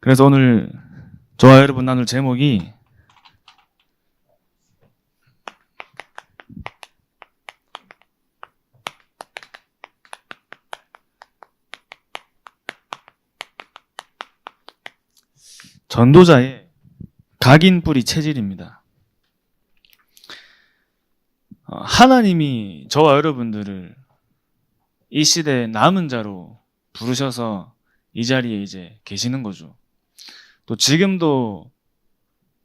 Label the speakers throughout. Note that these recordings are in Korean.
Speaker 1: 그래서 오늘 저와 여러분 나눌 제목이 전도자의 각인뿌리 체질입니다. 하나님이 저와 여러분들을 이 시대의 남은 자로 부르셔서 이 자리에 이제 계시는 거죠. 또 지금도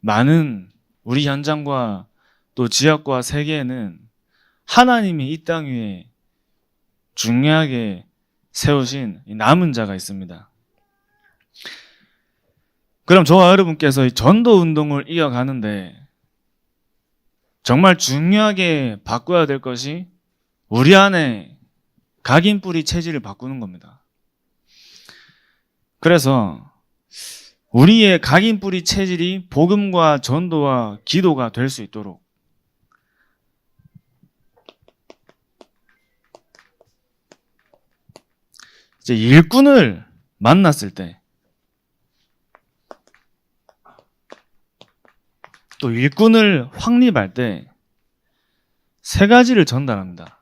Speaker 1: 많은 우리 현장과 또 지역과 세계에는 하나님이 이 땅 위에 중요하게 세우신 이 남은 자가 있습니다. 그럼 저와 여러분께서 이 전도 운동을 이어가는데 정말 중요하게 바꿔야 될 것이 우리 안에 각인뿌리 체질을 바꾸는 겁니다. 그래서 우리의 각인뿌리 체질이 복음과 전도와 기도가 될 수 있도록 이제 일꾼을 만났을 때 또 일꾼을 확립할 때 세 가지를 전달합니다.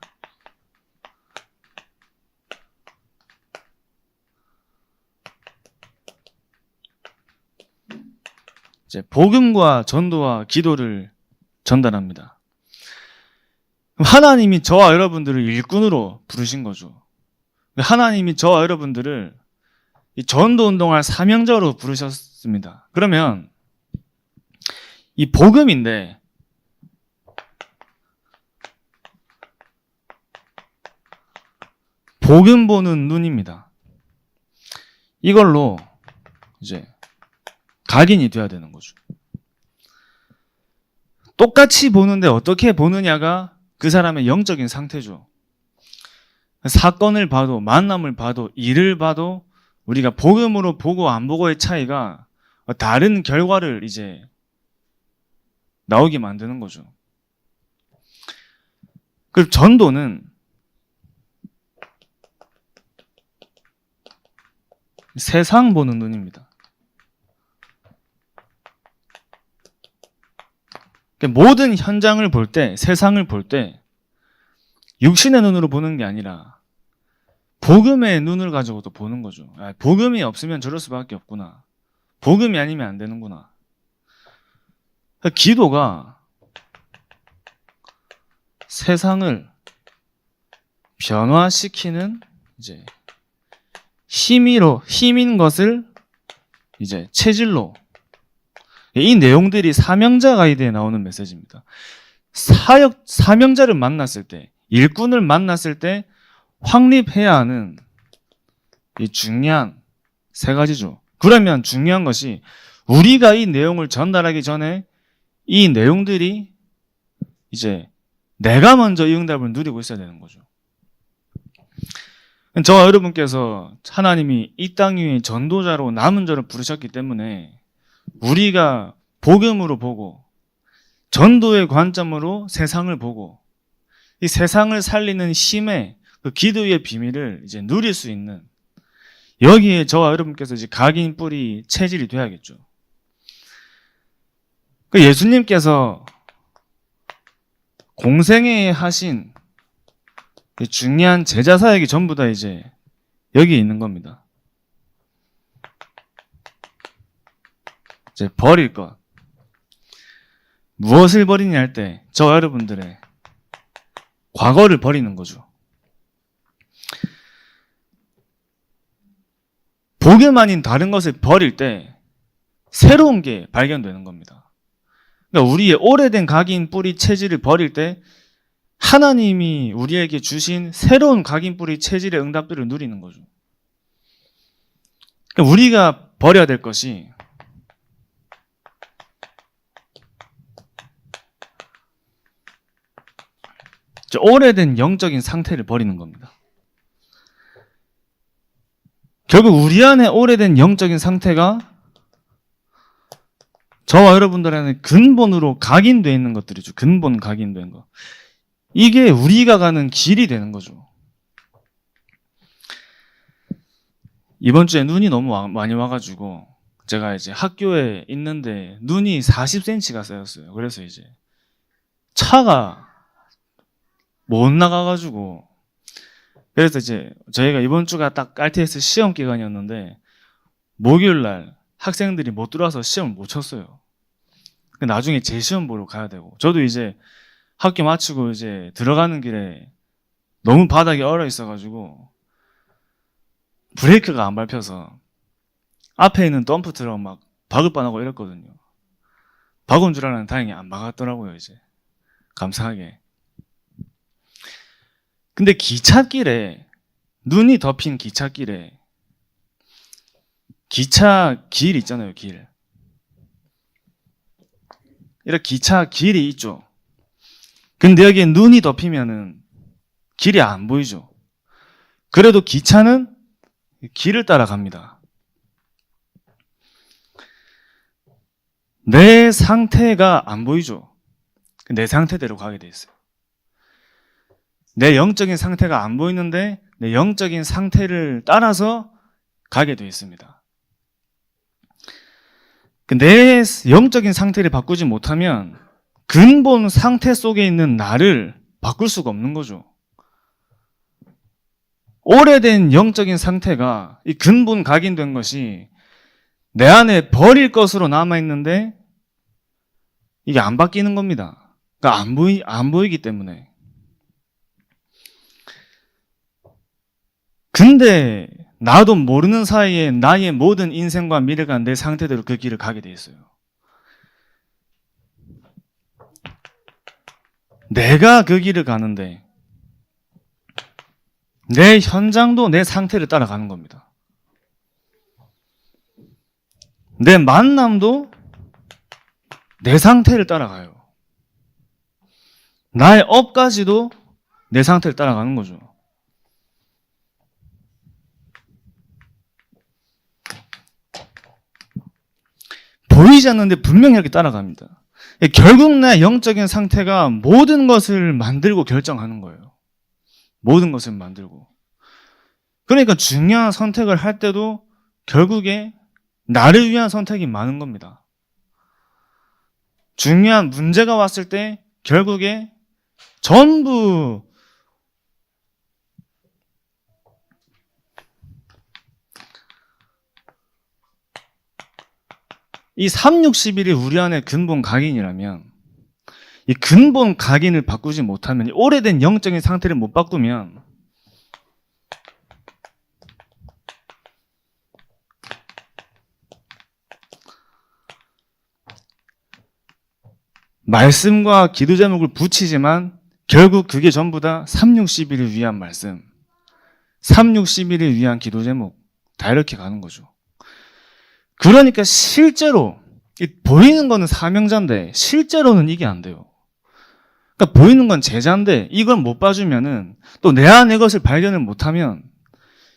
Speaker 1: 이제 복음과 전도와 기도를 전달합니다. 그럼 하나님이 저와 여러분들을 일꾼으로 부르신 거죠. 하나님이 저와 여러분들을 이 전도 운동할 사명자로 부르셨습니다. 그러면 이 복음인데 복음 보는 눈입니다. 이걸로 이제 각인이 돼야 되는 거죠. 똑같이 보는데 어떻게 보느냐가 그 사람의 영적인 상태죠. 사건을 봐도 만남을 봐도 일을 봐도 우리가 복음으로 보고 안 보고의 차이가 다른 결과를 이제 나오게 만드는 거죠. 그리고 전도는 세상 보는 눈입니다. 모든 현장을 볼 때, 세상을 볼 때 육신의 눈으로 보는 게 아니라 복음의 눈을 가지고도 보는 거죠. 복음이 없으면 저럴 수밖에 없구나. 복음이 아니면 안 되는구나. 기도가 세상을 변화시키는 이제 힘인 것을 이제 체질로, 이 내용들이 사명자 가이드에 나오는 메시지입니다. 사명자를 만났을 때, 일꾼을 만났을 때 확립해야 하는 이 중요한 세 가지죠. 그러면 중요한 것이 우리가 이 내용을 전달하기 전에 이 내용들이 이제 내가 먼저 이 응답을 누리고 있어야 되는 거죠. 저와 여러분께서 하나님이 이 땅 위에 전도자로 남은 자로 부르셨기 때문에 우리가 복음으로 보고 전도의 관점으로 세상을 보고 이 세상을 살리는 힘의 그 기도의 비밀을 이제 누릴 수 있는, 여기에 저와 여러분께서 이제 각인 뿌리 체질이 돼야겠죠. 그 예수님께서 공생애에 하신 중요한 제자 사역이 전부 다 이제 여기에 있는 겁니다. 이제 버릴 것. 무엇을 버리냐 할 때 저와 여러분들의 과거를 버리는 거죠. 복음 아닌 다른 것을 버릴 때 새로운 게 발견되는 겁니다. 그러니까 우리의 오래된 각인 뿌리 체질을 버릴 때 하나님이 우리에게 주신 새로운 각인 뿌리 체질의 응답들을 누리는 거죠. 그러니까 우리가 버려야 될 것이 오래된 영적인 상태를 버리는 겁니다. 결국 우리 안에 오래된 영적인 상태가 저와 여러분들에게 근본으로 각인되어 있는 것들이죠. 근본 각인된 거. 이게 우리가 가는 길이 되는 거죠. 이번 주에 눈이 너무 많이 와가지고 제가 이제 학교에 있는데 눈이 40cm가 쌓였어요. 그래서 이제 차가 못 나가가지고, 그래서 이제 저희가 이번 주가 딱 RTS 시험 기간이었는데 목요일 날 학생들이 못 들어와서 시험을 못 쳤어요. 나중에 제 시험 보러 가야 되고, 저도 이제 학교 마치고 이제 들어가는 길에 너무 바닥이 얼어 있어가지고 브레이크가 안 밟혀서 앞에 있는 덤프 트럭 막 박을 뻔하고 이랬거든요. 박은 줄 알았는데 다행히 안 박았더라고요, 이제. 감사하게. 근데 기찻길에, 눈이 덮인 기찻길에, 기차 길 있잖아요, 길. 이렇게 기차 길이 있죠. 근데 여기에 눈이 덮이면은 길이 안 보이죠. 그래도 기차는 길을 따라갑니다. 내 상태가 안 보이죠. 내 상태대로 가게 돼 있어요. 내 영적인 상태가 안 보이는데 내 영적인 상태를 따라서 가게 돼 있습니다. 내 영적인 상태를 바꾸지 못하면 근본 상태 속에 있는 나를 바꿀 수가 없는 거죠. 오래된 영적인 상태가 이 근본 각인된 것이 내 안에 버릴 것으로 남아있는데 이게 안 바뀌는 겁니다. 그러니까 안 보이기 때문에. 근데 나도 모르는 사이에 나의 모든 인생과 미래가 내 상태대로 그 길을 가게 돼 있어요. 내가 그 길을 가는데 내 현장도 내 상태를 따라가는 겁니다. 내 만남도 내 상태를 따라가요. 나의 업까지도 내 상태를 따라가는 거죠. 보이지 않는데 분명히 이렇게 따라갑니다. 결국 내 영적인 상태가 모든 것을 만들고 결정하는 거예요. 모든 것을 만들고. 그러니까 중요한 선택을 할 때도 결국에 나를 위한 선택이 많은 겁니다. 중요한 문제가 왔을 때 결국에 전부 이 360일이 우리 안에 근본 각인이라면 이 근본 각인을 바꾸지 못하면, 이 오래된 영적인 상태를 못 바꾸면 말씀과 기도 제목을 붙이지만 결국 그게 전부 다 360일을 위한 말씀, 360일을 위한 기도 제목, 다 이렇게 가는 거죠. 그러니까 실제로 보이는 거는 사명자인데 실제로는 이게 안 돼요. 그러니까 보이는 건 제자인데 이걸 못 봐주면은, 또 내 안의 것을 발견을 못하면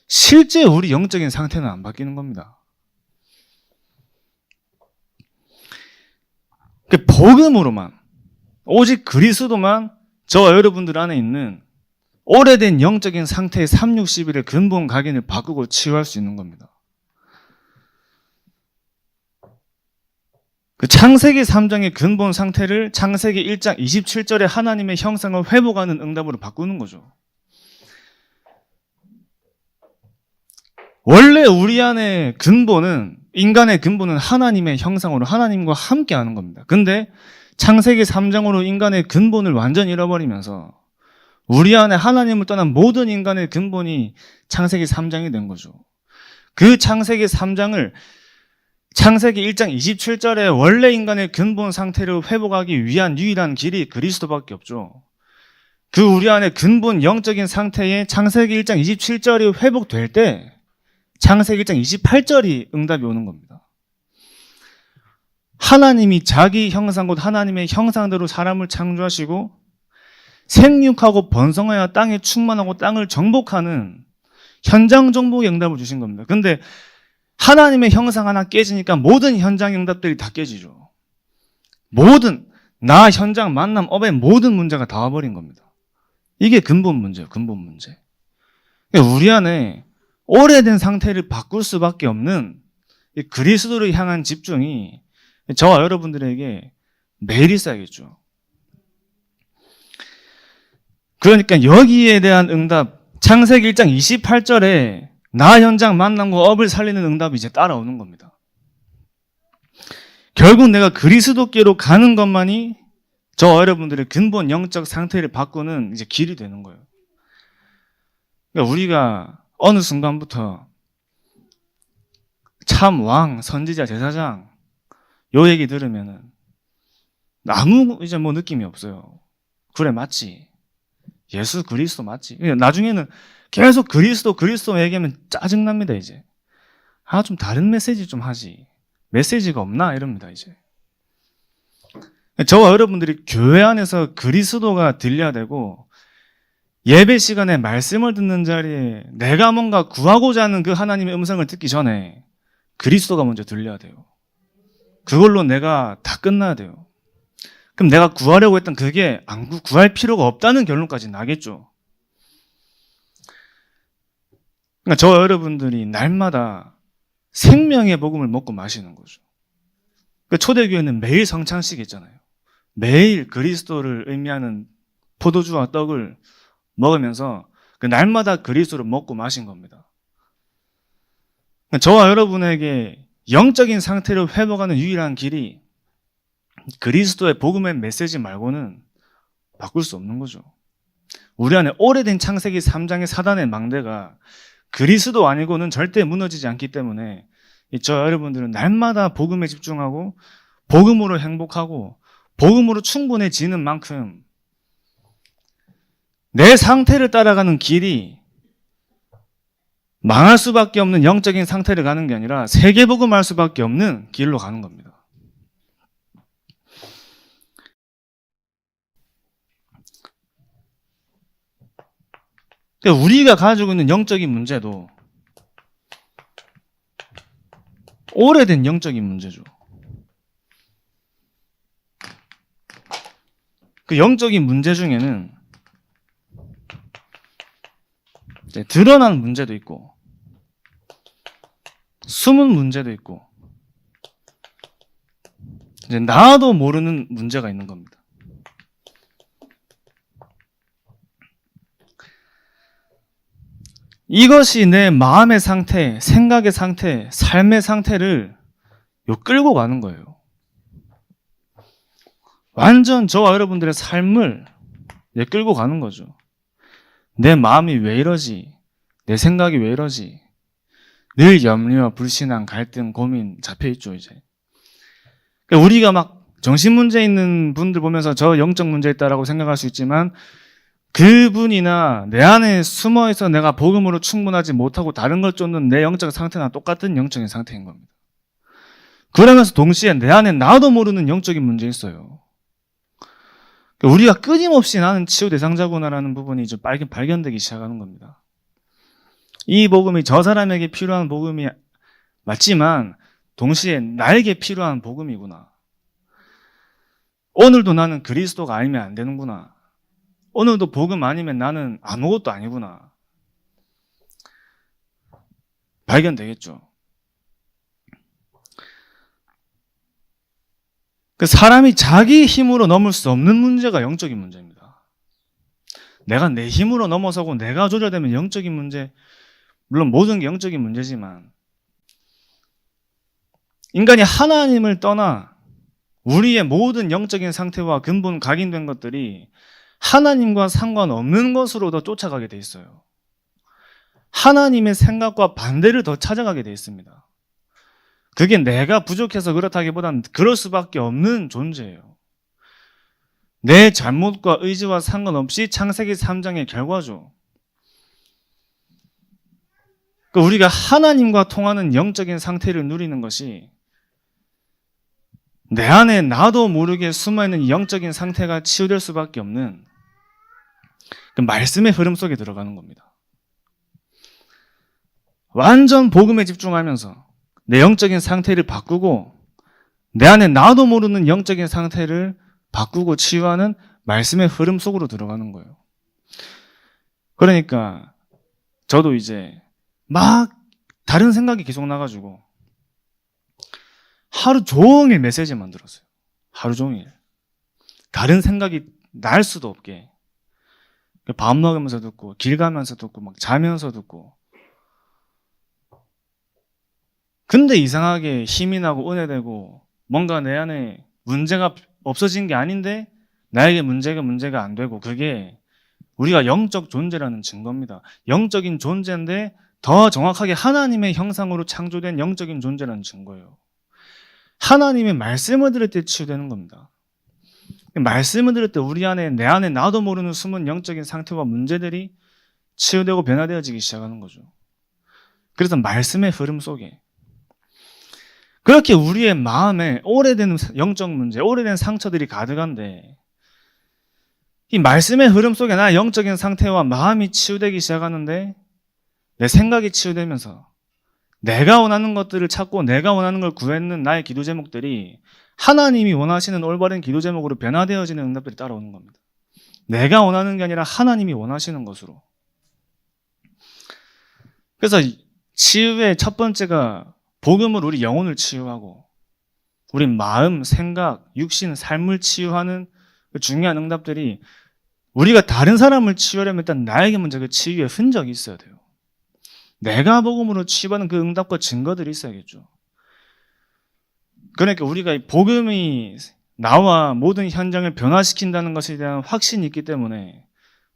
Speaker 1: 실제 우리 영적인 상태는 안 바뀌는 겁니다. 복음으로만, 오직 그리스도만 저와 여러분들 안에 있는 오래된 영적인 상태의 360일의 근본 각인을 바꾸고 치유할 수 있는 겁니다. 그 창세기 3장의 근본 상태를 창세기 1장 27절에 하나님의 형상을 회복하는 응답으로 바꾸는 거죠. 원래 우리 안에 근본은, 인간의 근본은 하나님의 형상으로 하나님과 함께 하는 겁니다. 근데 창세기 3장으로 인간의 근본을 완전히 잃어버리면서 우리 안에 하나님을 떠난 모든 인간의 근본이 창세기 3장이 된 거죠. 그 창세기 3장을 창세기 1장 27절에 원래 인간의 근본 상태를 회복하기 위한 유일한 길이 그리스도밖에 없죠. 그 우리 안에 근본 영적인 상태에 창세기 1장 27절이 회복될 때 창세기 1장 28절이 응답이 오는 겁니다. 하나님이 자기 형상 곧 하나님의 형상대로 사람을 창조하시고 생육하고 번성하여 땅에 충만하고 땅을 정복하는 현장 정복의 응답을 주신 겁니다. 근데 하나님의 형상 하나 깨지니까 모든 현장 응답들이 다 깨지죠. 모든 나 현장 만남 업의 모든 문제가 다 와버린 겁니다. 이게 근본 문제예요. 근본 문제. 우리 안에 오래된 상태를 바꿀 수밖에 없는 이 그리스도를 향한 집중이 저와 여러분들에게 매일 있어야겠죠. 그러니까 여기에 대한 응답, 창세기 1장 28절에 나 현장 만남과 업을 살리는 응답이 이제 따라오는 겁니다. 결국 내가 그리스도께로 가는 것만이 저 여러분들의 근본 영적 상태를 바꾸는 이제 길이 되는 거예요. 그러니까 우리가 어느 순간부터 참 왕, 선지자, 제사장 요 얘기 들으면은 아무 이제 뭐 느낌이 없어요. 그래 맞지. 예수 그리스도 맞지. 나중에는 계속 그리스도 얘기하면 짜증납니다 이제. 좀 다른 메시지 좀 하지. 메시지가 없나 이럽니다 이제. 저와 여러분들이 교회 안에서 그리스도가 들려야 되고 예배 시간에 말씀을 듣는 자리에 내가 뭔가 구하고자 하는 그 하나님의 음성을 듣기 전에 그리스도가 먼저 들려야 돼요. 그걸로 내가 다 끝나야 돼요. 그럼 내가 구하려고 했던 그게 구할 필요가 없다는 결론까지 나겠죠. 그러니까 저와 여러분들이 날마다 생명의 복음을 먹고 마시는 거죠. 그러니까 초대교회는 매일 성찬식이 있잖아요. 매일 그리스도를 의미하는 포도주와 떡을 먹으면서 그 날마다 그리스도를 먹고 마신 겁니다. 그러니까 저와 여러분에게 영적인 상태를 회복하는 유일한 길이 그리스도의 복음의 메시지 말고는 바꿀 수 없는 거죠. 우리 안에 오래된 창세기 3장의 사단의 망대가 그리스도 아니고는 절대 무너지지 않기 때문에 저 여러분들은 날마다 복음에 집중하고 복음으로 행복하고 복음으로 충분해지는 만큼 내 상태를 따라가는 길이 망할 수밖에 없는 영적인 상태를 가는 게 아니라 세계복음할 수밖에 없는 길로 가는 겁니다. 그러니까 우리가 가지고 있는 영적인 문제도 오래된 영적인 문제죠. 그 영적인 문제 중에는 이제 드러난 문제도 있고 숨은 문제도 있고 이제 나도 모르는 문제가 있는 겁니다. 이것이 내 마음의 상태, 생각의 상태, 삶의 상태를 끌고 가는 거예요. 완전 저와 여러분들의 삶을 끌고 가는 거죠. 내 마음이 왜 이러지? 내 생각이 왜 이러지? 늘 염려, 불신앙, 갈등, 고민 잡혀있죠, 이제. 그러니까 우리가 막 정신 문제 있는 분들 보면서 저 영적 문제 있다라고 생각할 수 있지만 그분이나 내 안에 숨어있어 내가 복음으로 충분하지 못하고 다른 걸 쫓는 내 영적 상태나 똑같은 영적인 상태인 겁니다. 그러면서 동시에 내 안에 나도 모르는 영적인 문제 있어요. 우리가 끊임없이 나는 치유 대상자구나라는 부분이 이제 발견되기 시작하는 겁니다. 이 복음이 저 사람에게 필요한 복음이 맞지만 동시에 나에게 필요한 복음이구나. 오늘도 나는 그리스도가 아니면 안 되는구나. 오늘도 복음 아니면 나는 아무것도 아니구나. 발견되겠죠. 그 사람이 자기 힘으로 넘을 수 없는 문제가 영적인 문제입니다. 내가 내 힘으로 넘어서고 내가 조절되면 영적인 문제, 물론 모든 게 영적인 문제지만 인간이 하나님을 떠나 우리의 모든 영적인 상태와 근본 각인된 것들이 하나님과 상관없는 것으로 더 쫓아가게 돼 있어요. 하나님의 생각과 반대를 더 찾아가게 돼 있습니다. 그게 내가 부족해서 그렇다기보다는 그럴 수밖에 없는 존재예요. 내 잘못과 의지와 상관없이 창세기 3장의 결과죠. 우리가 하나님과 통하는 영적인 상태를 누리는 것이 내 안에 나도 모르게 숨어있는 영적인 상태가 치유될 수밖에 없는 그 말씀의 흐름 속에 들어가는 겁니다. 완전 복음에 집중하면서 내 영적인 상태를 바꾸고 내 안에 나도 모르는 영적인 상태를 바꾸고 치유하는 말씀의 흐름 속으로 들어가는 거예요. 그러니까 저도 이제 막 다른 생각이 계속 나가지고 하루 종일 메시지만 들었어요. 하루 종일. 다른 생각이 날 수도 없게. 밥 먹으면서 듣고, 길 가면서 듣고, 막 자면서 듣고. 근데 이상하게 힘이 나고 은혜되고 뭔가 내 안에 문제가 없어진 게 아닌데 나에게 문제가 안 되고, 그게 우리가 영적 존재라는 증거입니다. 영적인 존재인데 더 정확하게 하나님의 형상으로 창조된 영적인 존재라는 증거예요. 하나님의 말씀을 들을 때 치유되는 겁니다. 말씀을 들을 때 우리 안에, 내 안에 나도 모르는 숨은 영적인 상태와 문제들이 치유되고 변화되어지기 시작하는 거죠. 그래서 말씀의 흐름 속에 그렇게 우리의 마음에 오래된 영적 문제, 오래된 상처들이 가득한데, 이 말씀의 흐름 속에 나 영적인 상태와 마음이 치유되기 시작하는데, 내 생각이 치유되면서 내가 원하는 것들을 찾고 내가 원하는 걸 구했는 나의 기도 제목들이 하나님이 원하시는 올바른 기도 제목으로 변화되어지는 응답들이 따라오는 겁니다. 내가 원하는 게 아니라 하나님이 원하시는 것으로. 그래서 치유의 첫 번째가 복음으로 우리 영혼을 치유하고 우리 마음, 생각, 육신, 삶을 치유하는 그 중요한 응답들이, 우리가 다른 사람을 치유하려면 일단 나에게 먼저 그 치유의 흔적이 있어야 돼요. 내가 복음으로 치유하는 그 응답과 증거들이 있어야겠죠. 그러니까 우리가 복음이 나와 모든 현장을 변화시킨다는 것에 대한 확신이 있기 때문에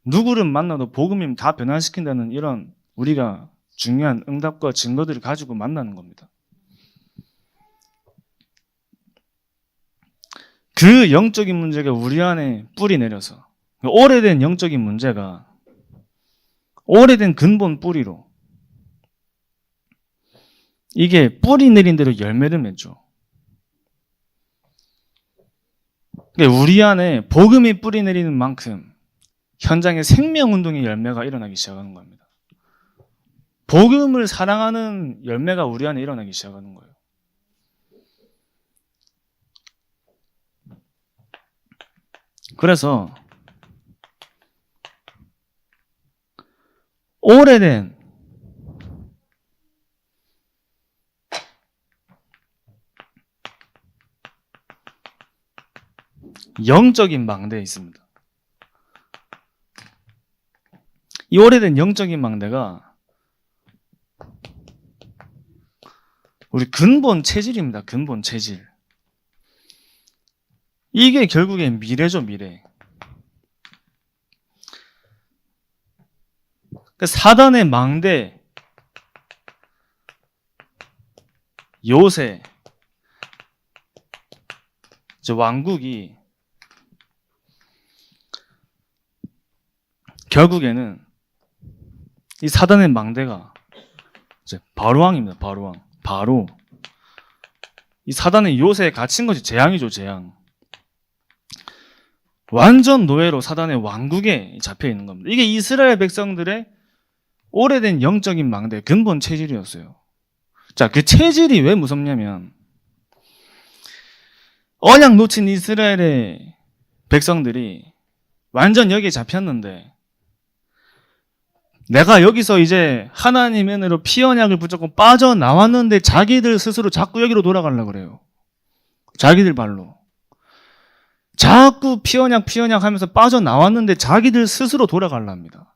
Speaker 1: 누구를 만나도 복음이면 다 변화시킨다는 이런 우리가 중요한 응답과 증거들을 가지고 만나는 겁니다. 그 영적인 문제가 우리 안에 뿌리 내려서, 오래된 영적인 문제가 오래된 근본 뿌리로, 이게 뿌리 내린 대로 열매를 맺죠. 우리 안에 복음이 뿌리 내리는 만큼 현장에 생명운동의 열매가 일어나기 시작하는 겁니다. 복음을 사랑하는 열매가 우리 안에 일어나기 시작하는 거예요. 그래서 오래된 영적인 망대에 있습니다. 이 오래된 영적인 망대가 우리 근본 체질입니다. 근본 체질. 이게 결국엔 미래죠, 미래. 사단의 망대, 요새, 왕국이 결국에는 이 사단의 망대가 이제 바로왕입니다. 바로왕. 바로 이 사단의 요새에 갇힌 것이 재앙이죠, 재앙. 완전 노예로 사단의 왕국에 잡혀 있는 겁니다. 이게 이스라엘 백성들의 오래된 영적인 망대, 근본 체질이었어요. 자, 그 체질이 왜 무섭냐면, 언약 놓친 이스라엘의 백성들이 완전 여기에 잡혔는데, 내가 여기서 이제 하나님의 은혜로 피언약을 붙잡고 빠져나왔는데 자기들 스스로 자꾸 여기로 돌아가려고 그래요. 자기들 발로. 자꾸 피언약 하면서 빠져나왔는데 자기들 스스로 돌아가려 합니다.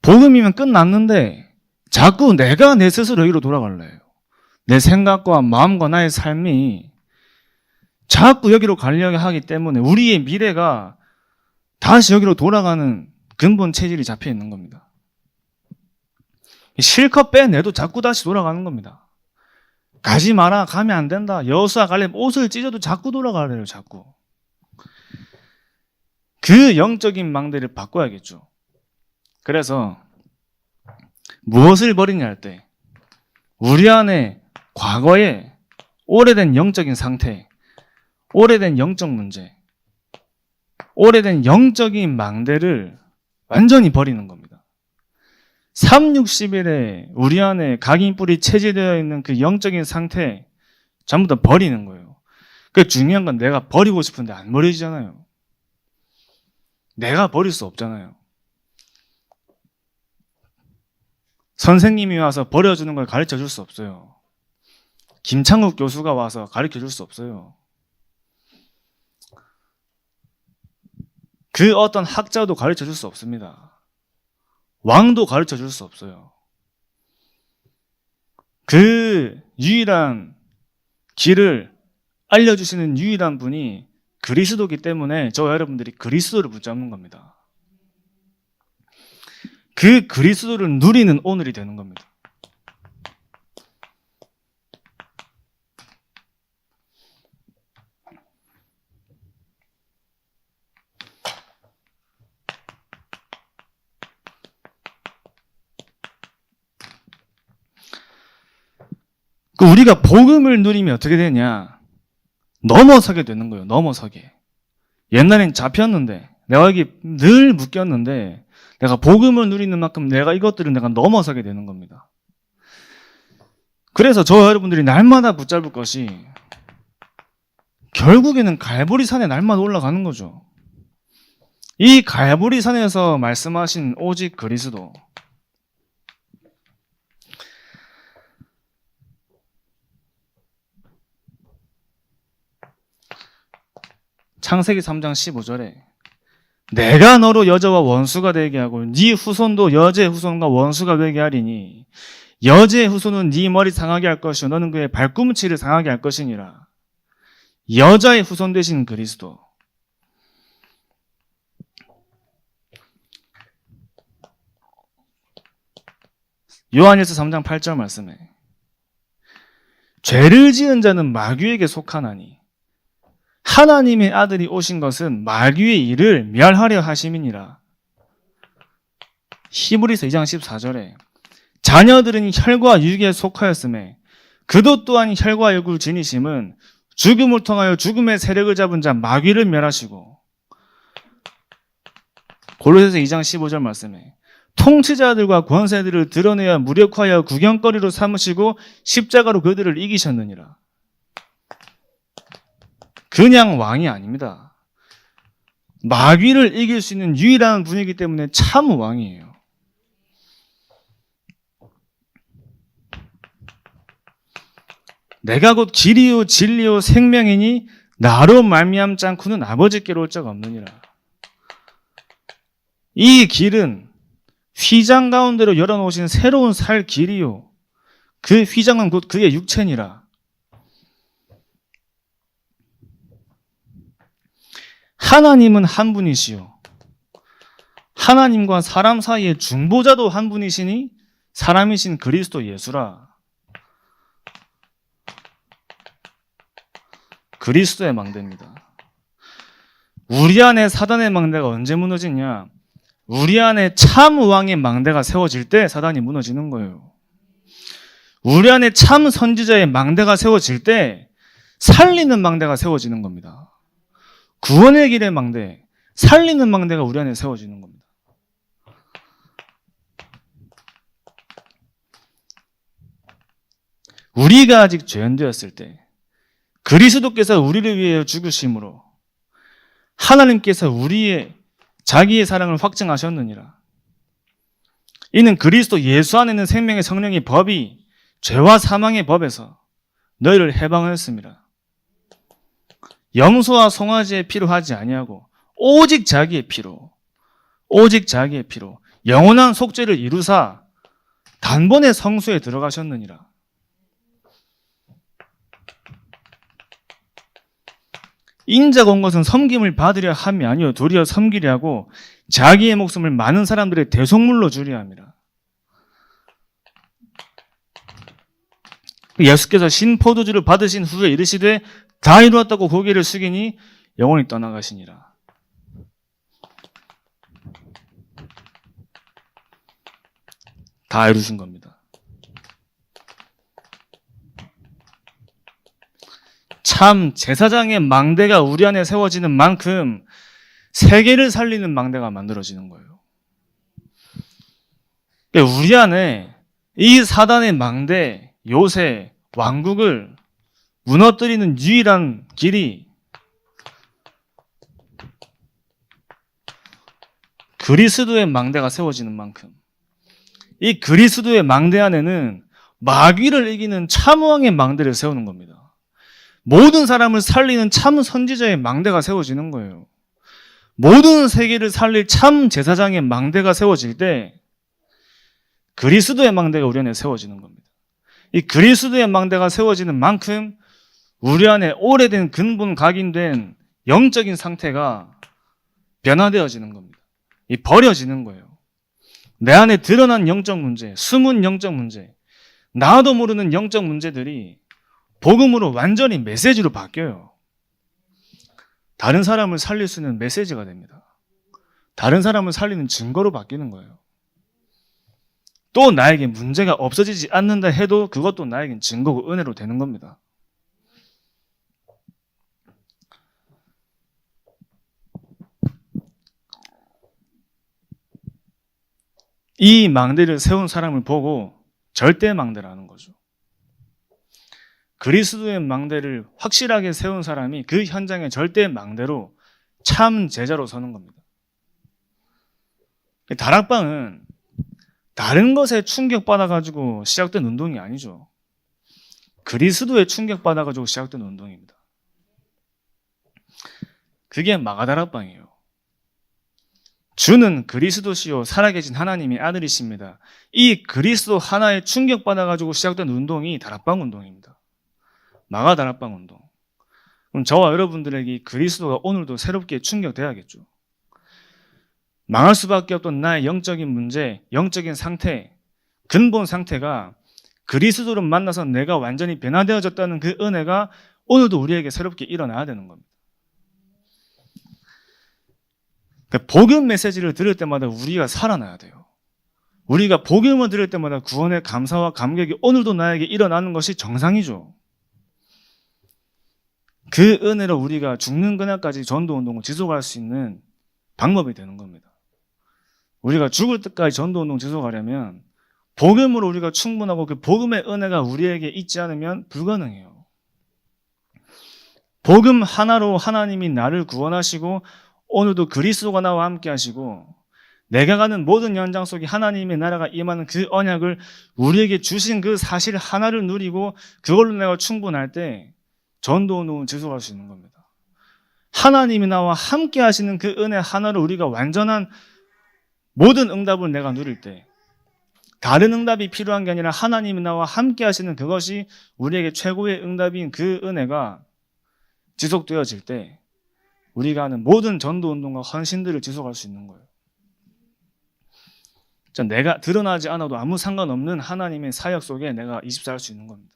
Speaker 1: 복음이면 끝났는데 자꾸 내가 내 스스로 여기로 돌아가려 해요. 내 생각과 마음과 나의 삶이 자꾸 여기로 가려고 하기 때문에 우리의 미래가 다시 여기로 돌아가는 근본 체질이 잡혀 있는 겁니다. 실컷 빼내도 자꾸 다시 돌아가는 겁니다. 가지 마라, 가면 안 된다. 여호수아 갈렙 옷을 찢어도 자꾸 돌아가래요, 자꾸. 그 영적인 망대를 바꿔야겠죠. 그래서 무엇을 버리냐 할 때 우리 안에 과거에 오래된 영적인 상태, 오래된 영적 문제, 오래된 영적인 망대를 완전히 버리는 겁니다. 360일에 우리 안에 각인뿔이 체질되어 있는 그 영적인 상태 전부 다 버리는 거예요. 그 중요한 건 내가 버리고 싶은데 안 버리잖아요. 내가 버릴 수 없잖아요. 선생님이 와서 버려주는 걸 가르쳐 줄 수 없어요. 김창욱 교수가 와서 가르쳐 줄 수 없어요. 그 어떤 학자도 가르쳐 줄 수 없습니다. 왕도 가르쳐 줄 수 없어요. 그 유일한 길을 알려주시는 유일한 분이 그리스도이기 때문에 저와 여러분들이 그리스도를 붙잡는 겁니다. 그 그리스도를 누리는 오늘이 되는 겁니다. 우리가 복음을 누리면 어떻게 되냐? 넘어서게 되는 거예요. 넘어서게. 옛날엔 잡혔는데 내가 여기 늘 묶였는데 내가 복음을 누리는 만큼 내가 이것들을 내가 넘어서게 되는 겁니다. 그래서 저와 여러분들이 날마다 붙잡을 것이 결국에는 갈보리산에 날마다 올라가는 거죠. 이 갈보리산에서 말씀하신 오직 그리스도. 창세기 3장 15절에 내가 너로 여자와 원수가 되게 하고 네 후손도 여자의 후손과 원수가 되게 하리니 여자의 후손은 네 머리 상하게 할 것이요 너는 그의 발꿈치를 상하게 할 것이니라. 여자의 후손 되신 그리스도. 요한일서 3장 8절 말씀에 죄를 지은 자는 마귀에게 속하나니 하나님의 아들이 오신 것은 마귀의 일을 멸하려 하심이니라. 히브리서 2장 14절에 자녀들은 혈과 육에 속하였음에 그도 또한 혈과 육을 지니심은 죽음을 통하여 죽음의 세력을 잡은 자 마귀를 멸하시고 골로새서 2장 15절 말씀에 통치자들과 권세들을 드러내어 무력화하여 구경거리로 삼으시고 십자가로 그들을 이기셨느니라. 그냥 왕이 아닙니다. 마귀를 이길 수 있는 유일한 분이기 때문에 참 왕이에요. 내가 곧 길이요 진리요 생명이니 나로 말미암지 않고는 아버지께로 올 자가 없느니라. 이 길은 휘장 가운데로 열어놓으신 새로운 살 길이요 그 휘장은 곧 그의 육체니라. 하나님은 한 분이시요 하나님과 사람 사이의 중보자도 한 분이시니 사람이신 그리스도 예수라. 그리스도의 망대입니다. 우리 안에 사단의 망대가 언제 무너지냐? 우리 안에 참 왕의 망대가 세워질 때 사단이 무너지는 거예요. 우리 안에 참 선지자의 망대가 세워질 때 살리는 망대가 세워지는 겁니다. 구원의 길의 망대, 살리는 망대가 우리 안에 세워지는 겁니다. 우리가 아직 죄인되었을 때 그리스도께서 우리를 위해 죽으심으로 하나님께서 우리의 자기의 사랑을 확증하셨느니라. 이는 그리스도 예수 안에 있는 생명의 성령의 법이 죄와 사망의 법에서 너희를 해방하였습니다. 염소와 송아지의 피로 하지 아니하고 오직 자기의 피로 영원한 속죄를 이루사 단번에 성수에 들어가셨느니라. 인자가 온 것은 섬김을 받으려 함이 아니요 도리어 섬기려 하고 자기의 목숨을 많은 사람들의 대속물로 주려 함이라. 예수께서 신포도주를 받으신 후에 이르시되 다 이루었다고 고개를 숙이니 영원히 떠나가시니라. 다 이루신 겁니다. 참 제사장의 망대가 우리 안에 세워지는 만큼 세계를 살리는 망대가 만들어지는 거예요. 우리 안에 이 사단의 망대, 요새, 왕국을 무너뜨리는 유일한 길이 그리스도의 망대가 세워지는 만큼 이 그리스도의 망대 안에는 마귀를 이기는 참왕의 망대를 세우는 겁니다. 모든 사람을 살리는 참 선지자의 망대가 세워지는 거예요. 모든 세계를 살릴 참 제사장의 망대가 세워질 때 그리스도의 망대가 우리 안에 세워지는 겁니다. 이 그리스도의 망대가 세워지는 만큼 우리 안에 오래된 근본 각인된 영적인 상태가 변화되어지는 겁니다. 이 버려지는 거예요. 내 안에 드러난 영적 문제, 숨은 영적 문제, 나도 모르는 영적 문제들이 복음으로 완전히 메시지로 바뀌어요. 다른 사람을 살릴 수 있는 메시지가 됩니다. 다른 사람을 살리는 증거로 바뀌는 거예요. 또 나에게 문제가 없어지지 않는다 해도 그것도 나에겐 증거고 은혜로 되는 겁니다. 이 망대를 세운 사람을 보고 절대 망대라는 거죠. 그리스도의 망대를 확실하게 세운 사람이 그 현장의 절대 망대로 참 제자로 서는 겁니다. 다락방은 다른 것에 충격받아가지고 시작된 운동이 아니죠. 그리스도에 충격받아가지고 시작된 운동입니다. 그게 마가다락방이에요. 주는 그리스도시요 살아계신 하나님의 아들이십니다. 이 그리스도 하나에 충격받아가지고 시작된 운동이 다락방 운동입니다. 마가다락방 운동. 그럼 저와 여러분들에게 그리스도가 오늘도 새롭게 충격돼야겠죠. 망할 수밖에 없던 나의 영적인 문제, 영적인 상태, 근본 상태가 그리스도를 만나서 내가 완전히 변화되어졌다는 그 은혜가 오늘도 우리에게 새롭게 일어나야 되는 겁니다. 복음 메시지를 들을 때마다 우리가 살아나야 돼요. 우리가 복음을 들을 때마다 구원의 감사와 감격이 오늘도 나에게 일어나는 것이 정상이죠. 그 은혜로 우리가 죽는 그날까지 전도운동을 지속할 수 있는 방법이 되는 겁니다. 우리가 죽을 때까지 전도운동 지속하려면 복음으로 우리가 충분하고 그 복음의 은혜가 우리에게 있지 않으면 불가능해요. 복음 하나로 하나님이 나를 구원하시고 오늘도 그리스도가 나와 함께 하시고 내가 가는 모든 현장 속에 하나님의 나라가 임하는 그 언약을 우리에게 주신 그 사실 하나를 누리고 그걸로 내가 충분할 때 전도운동을 지속할 수 있는 겁니다. 하나님이 나와 함께 하시는 그 은혜 하나로 우리가 완전한 모든 응답을 내가 누릴 때 다른 응답이 필요한 게 아니라 하나님이 나와 함께 하시는 그것이 우리에게 최고의 응답인 그 은혜가 지속되어질 때 우리가 하는 모든 전도운동과 헌신들을 지속할 수 있는 거예요. 내가 드러나지 않아도 아무 상관없는 하나님의 사역 속에 내가 24할 수 있는 겁니다.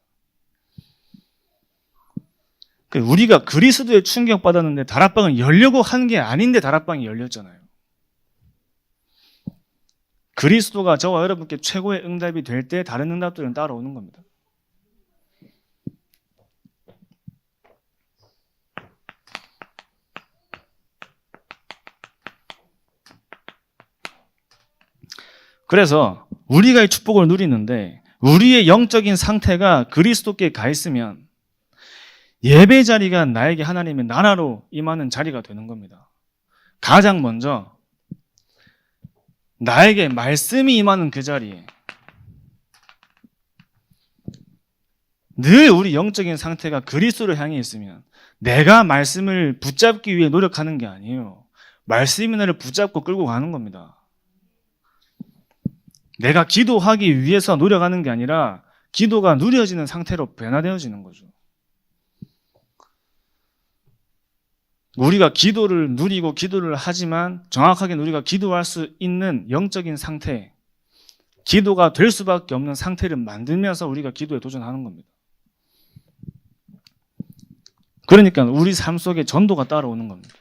Speaker 1: 우리가 그리스도에 충격받았는데 다락방을 열려고 한 게 아닌데 다락방이 열렸잖아요. 그리스도가 저와 여러분께 최고의 응답이 될 때 다른 응답들은 따라오는 겁니다. 그래서 우리가 이 축복을 누리는데 우리의 영적인 상태가 그리스도께 가 있으면 예배 자리가 나에게 하나님의 나라로 임하는 자리가 되는 겁니다. 가장 먼저 나에게 말씀이 임하는 그 자리에 늘 우리 영적인 상태가 그리스도를 향해 있으면 내가 말씀을 붙잡기 위해 노력하는 게 아니에요. 말씀이 나를 붙잡고 끌고 가는 겁니다. 내가 기도하기 위해서 노력하는 게 아니라 기도가 누려지는 상태로 변화되어지는 거죠. 우리가 기도를 누리고 기도를 하지만 정확하게 우리가 기도할 수 있는 영적인 상태, 기도가 될 수밖에 없는 상태를 만들면서 우리가 기도에 도전하는 겁니다. 그러니까 우리 삶 속에 전도가 따라오는 겁니다.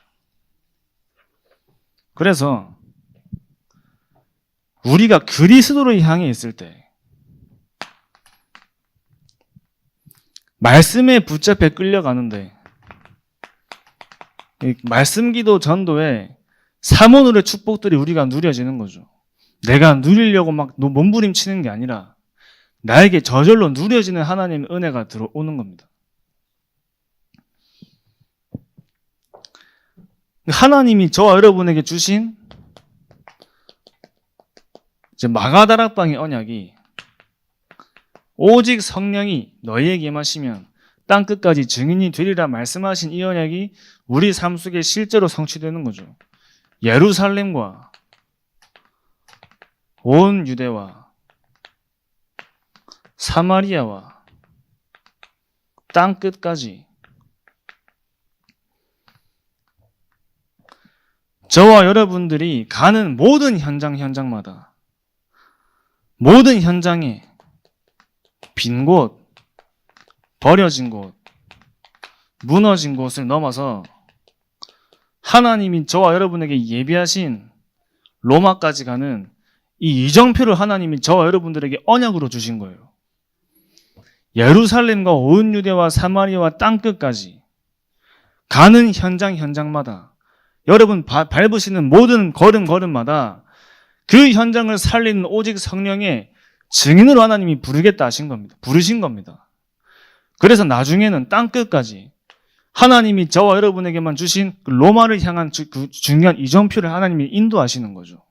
Speaker 1: 그래서 우리가 그리스도를 향해 있을 때 말씀에 붙잡혀 끌려가는데 말씀 기도 전도에 사모늘의 축복들이 우리가 누려지는 거죠. 내가 누리려고 막 몸부림치는 게 아니라 나에게 저절로 누려지는 하나님의 은혜가 들어오는 겁니다. 하나님이 저와 여러분에게 주신 이제 마가다락방의 언약이 오직 성령이 너희에게 임하시면 땅끝까지 증인이 되리라 말씀하신 이 언약이 우리 삶 속에 실제로 성취되는 거죠. 예루살렘과 온 유대와 사마리아와 땅끝까지 저와 여러분들이 가는 모든 현장마다 모든 현장에 빈 곳, 버려진 곳, 무너진 곳을 넘어서 하나님이 저와 여러분에게 예비하신 로마까지 가는 이 이정표를 하나님이 저와 여러분들에게 언약으로 주신 거예요. 예루살렘과 온 유대와 사마리아와 땅끝까지 가는 현장마다 여러분 밟으시는 모든 걸음마다 그 현장을 살리는 오직 성령의 증인으로 하나님이 부르신 겁니다. 그래서 나중에는 땅끝까지 하나님이 저와 여러분에게만 주신 그 로마를 향한 그 중요한 이정표를 하나님이 인도하시는 거죠.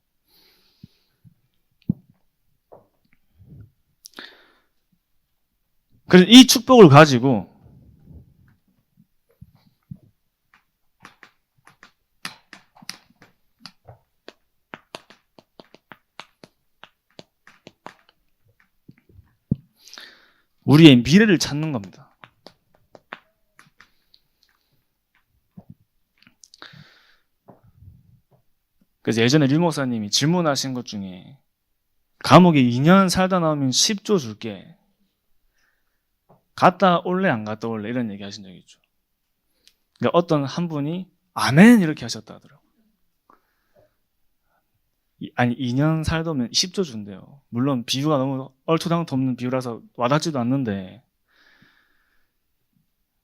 Speaker 1: 그래서 이 축복을 가지고 우리의 미래를 찾는 겁니다. 그래서 예전에 류 목사님이 질문하신 것 중에 감옥에 2년 살다 나오면 10조 줄게. 갔다 올래 안 갔다 올래 이런 얘기 하신 적이 있죠. 그러니까 어떤 한 분이 아멘 이렇게 하셨다 하더라고요. 아니 2년 살다 오면 10조 준대요. 물론 비유가 너무 얼토당토 없는 비유라서 와닿지도 않는데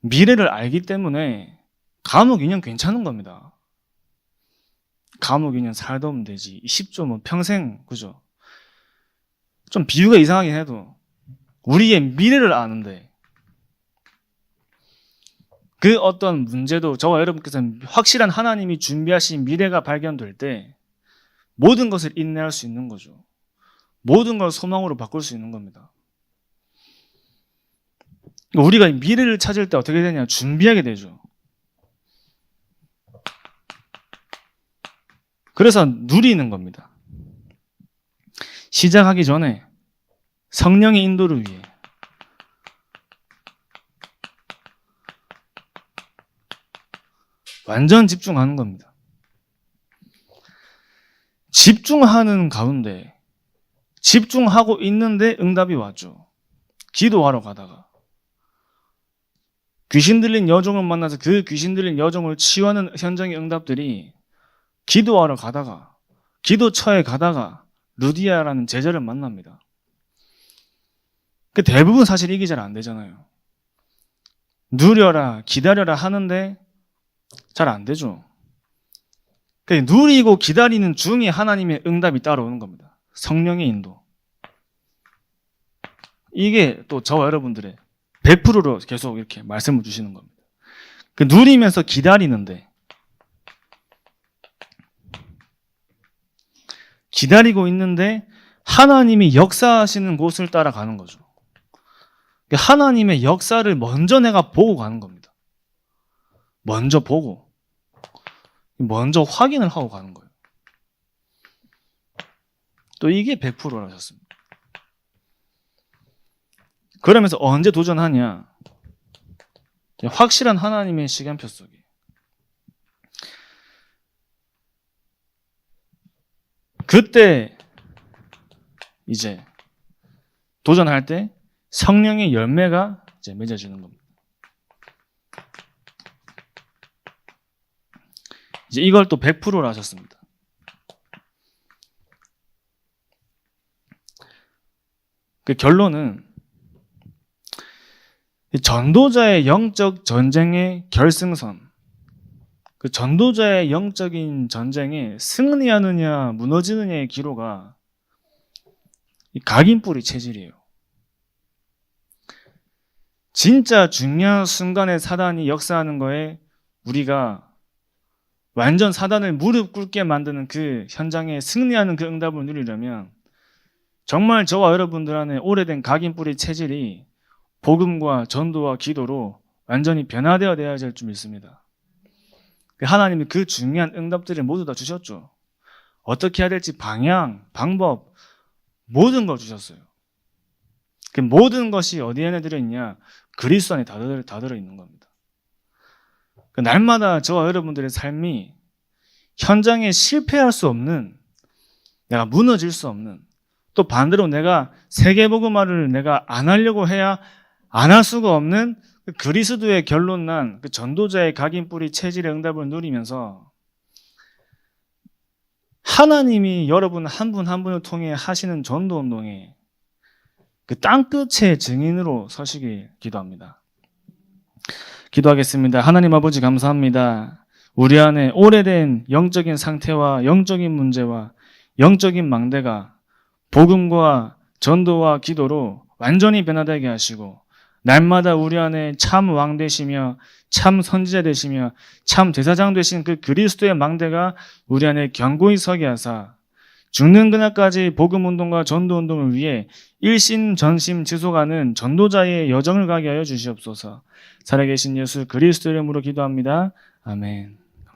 Speaker 1: 미래를 알기 때문에 감옥 2년 괜찮은 겁니다. 감옥 2년 살다 오면 되지 10조면 평생 그죠? 좀 비유가 이상하긴 해도 우리의 미래를 아는데 그 어떤 문제도 저와 여러분께서 확실한 하나님이 준비하신 미래가 발견될 때 모든 것을 인내할 수 있는 거죠. 모든 걸 소망으로 바꿀 수 있는 겁니다. 우리가 미래를 찾을 때 어떻게 되냐? 준비하게 되죠. 그래서 누리는 겁니다. 시작하기 전에 성령의 인도를 위해 완전 집중하는 겁니다. 집중하는 가운데 집중하고 있는데 응답이 왔죠. 기도하러 가다가 귀신 들린 여종을 만나서 그 귀신 들린 여종을 치유하는 현장의 응답들이 기도하러 가다가 기도처에 가다가 루디아라는 제자를 만납니다. 그 대부분 사실 이게 잘 안 되잖아요. 누려라 기다려라 하는데 잘 안 되죠. 누리고 기다리는 중에 하나님의 응답이 따라오는 겁니다. 성령의 인도. 이게 또 저와 여러분들의 100%로 계속 이렇게 말씀을 주시는 겁니다. 누리면서 기다리는데 기다리고 있는데 하나님이 역사하시는 곳을 따라가는 거죠. 하나님의 역사를 먼저 내가 보고 가는 겁니다. 먼저 보고 먼저 확인을 하고 가는 거예요. 또 이게 100%라셨습니다. 그러면서 언제 도전하냐? 확실한 하나님의 시간표 속에 그때 이제 도전할 때 성령의 열매가 이제 맺어지는 겁니다. 이제 이걸 또 100%로 하셨습니다. 그 결론은 전도자의 영적 전쟁의 결승선, 그 전도자의 영적인 전쟁에 승리하느냐 무너지느냐의 기로가 각인뿌리 체질이에요. 진짜 중요한 순간에 사단이 역사하는 거에 우리가 완전 사단을 무릎 꿇게 만드는 그 현장에 승리하는 그 응답을 누리려면 정말 저와 여러분들 안에 오래된 각인뿌리 체질이 복음과 전도와 기도로 완전히 변화되어야 될 줄 믿습니다. 하나님이 그 중요한 응답들을 모두 다 주셨죠. 어떻게 해야 될지 방향, 방법, 모든 걸 주셨어요. 그 모든 것이 어디에 들어있냐? 그리스도 안에 다 들어있는 겁니다. 날마다 저와 여러분들의 삶이 현장에 실패할 수 없는, 내가 무너질 수 없는, 또 반대로 내가 세계복음화를 내가 안 하려고 해야 안 할 수가 없는 그리스도의 결론난 그 전도자의 각인뿌리 체질의 응답을 누리면서 하나님이 여러분 한 분 한 분을 통해 하시는 전도운동에 그 땅끝의 증인으로 서시길 기도합니다. 기도하겠습니다. 하나님 아버지 감사합니다. 우리 안에 오래된 영적인 상태와 영적인 문제와 영적인 망대가 복음과 전도와 기도로 완전히 변화되게 하시고 날마다 우리 안에 참 왕 되시며 참 선지자 되시며 참 대사장 되신 그 그리스도의 망대가 우리 안에 견고히 서게 하사 죽는 그날까지 복음운동과 전도운동을 위해 일심전심 지속하는 전도자의 여정을 가게 하여 주시옵소서. 살아계신 예수 그리스도 이름으로 기도합니다. 아멘.